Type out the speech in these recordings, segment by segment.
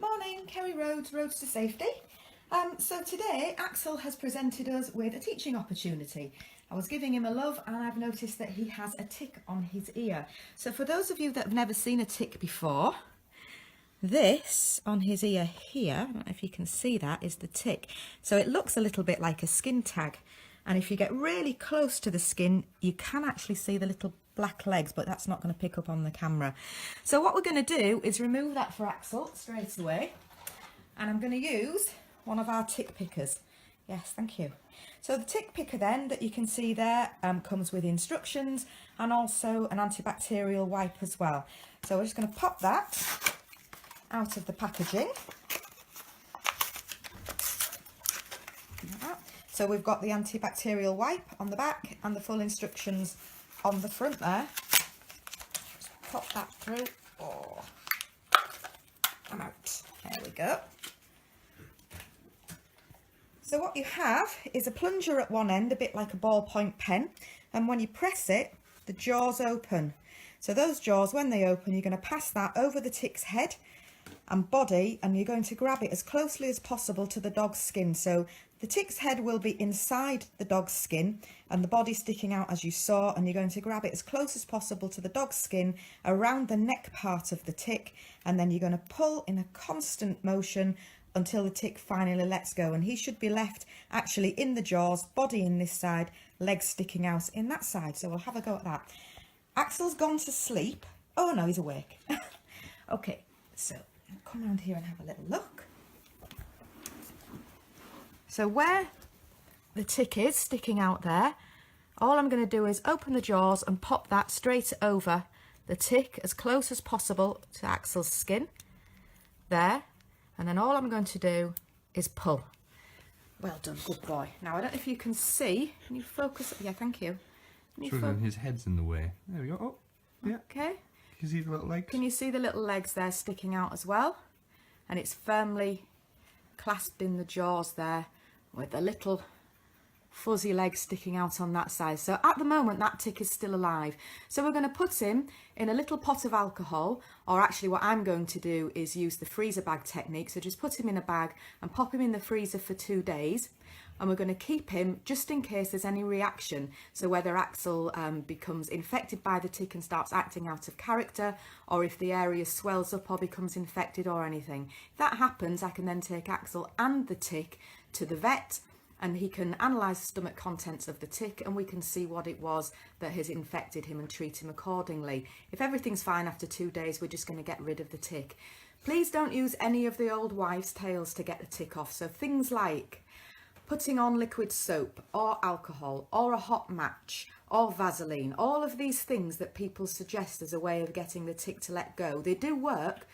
Morning, Kerry Rhodes, Rhodes to Safety. So today Axel has presented us with a teaching opportunity. I was giving him a love and I've noticed that he has a tick on his ear. So for those of you that have never seen a tick before, this on his ear here, I don't know if you can see that, is the tick. So it looks a little bit like a skin tag. And if you get really close to the skin, you can actually see the little black legs, but that's not going to pick up on the camera. So what we're going to do is remove that for Axel straight away. And I'm going to use one of our tick pickers. Yes, thank you. So the tick picker then that you can see there comes with instructions and also an antibacterial wipe as well. So we're just going to pop that out of the packaging. So we've got the antibacterial wipe on the back and the full instructions on the front there. Just pop that through. Oh, I'm out. There we go. So what you have is a plunger at one end, a bit like a ballpoint pen, and when you press it, the jaws open. So those jaws, when they open, you're going to pass that over the tick's head and body, and you're going to grab it as closely as possible to the dog's skin. So the tick's head will be inside the dog's skin and the body sticking out as you saw, and you're going to grab it as close as possible to the dog's skin around the neck part of the tick, and then you're going to pull in a constant motion until the tick finally lets go, and he should be left actually in the jaws, body in this side, legs sticking out in that side. So we'll have a go at that. Axel's gone to sleep. Oh no, he's awake. Okay, so I'll come around here and have a little look. So where the tick is sticking out there, all I'm going to do is open the jaws and pop that straight over the tick as close as possible to Axel's skin there. And then all I'm going to do is pull. Well done, good boy. Now, I don't know if you can see. Can you focus? Yeah, thank you. His head's in the way. There we go. Oh, yeah. Okay. Can you see the little legs? Can you see the little legs there sticking out as well? And it's firmly clasped in the jaws there with the little fuzzy legs sticking out on that side. So at the moment that tick is still alive. So we're going to put him in a little pot of alcohol, or actually what I'm going to do is use the freezer bag technique. So just put him in a bag and pop him in the freezer for 2 days, and we're going to keep him just in case there's any reaction. So whether Axel becomes infected by the tick and starts acting out of character, or if the area swells up or becomes infected or anything. If that happens, I can then take Axel and the tick to the vet, and he can analyse the stomach contents of the tick, and we can see what it was that has infected him and treat him accordingly. If everything's fine after 2 days, we're just going to get rid of the tick. Please don't use any of the old wives' tales to get the tick off. So things like putting on liquid soap or alcohol or a hot match or Vaseline, all of these things that people suggest as a way of getting the tick to let go, they do work.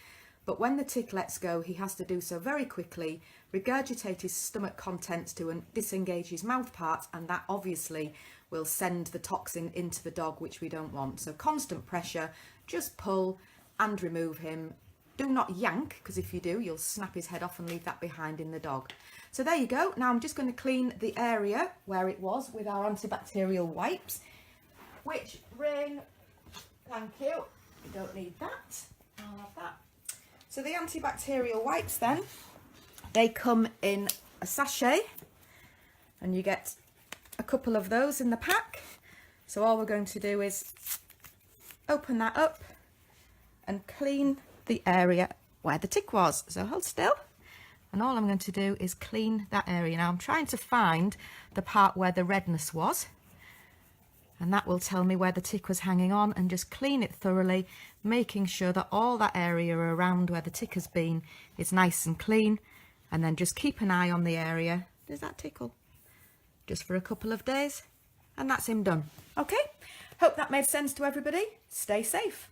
But when the tick lets go, he has to do so very quickly, regurgitate his stomach contents to disengage his mouth parts, and that obviously will send the toxin into the dog, which we don't want. So constant pressure, just pull and remove him. Do not yank, because if you do, you'll snap his head off and leave that behind in the dog. So there you go. Now I'm just going to clean the area where it was with our antibacterial wipes, which ring, thank you, you don't need that, I'll have that. So the antibacterial wipes then, they come in a sachet, and you get a couple of those in the pack. So all we're going to do is open that up and clean the area where the tick was. So hold still, and all I'm going to do is clean that area. Now I'm trying to find the part where the redness was, and that will tell me where the tick was hanging on, and just clean it thoroughly, making sure that all that area around where the tick has been is nice and clean, and then just keep an eye on the area. Does that tickle? Just for a couple of days, and that's him done. Okay, hope that made sense to everybody. Stay safe.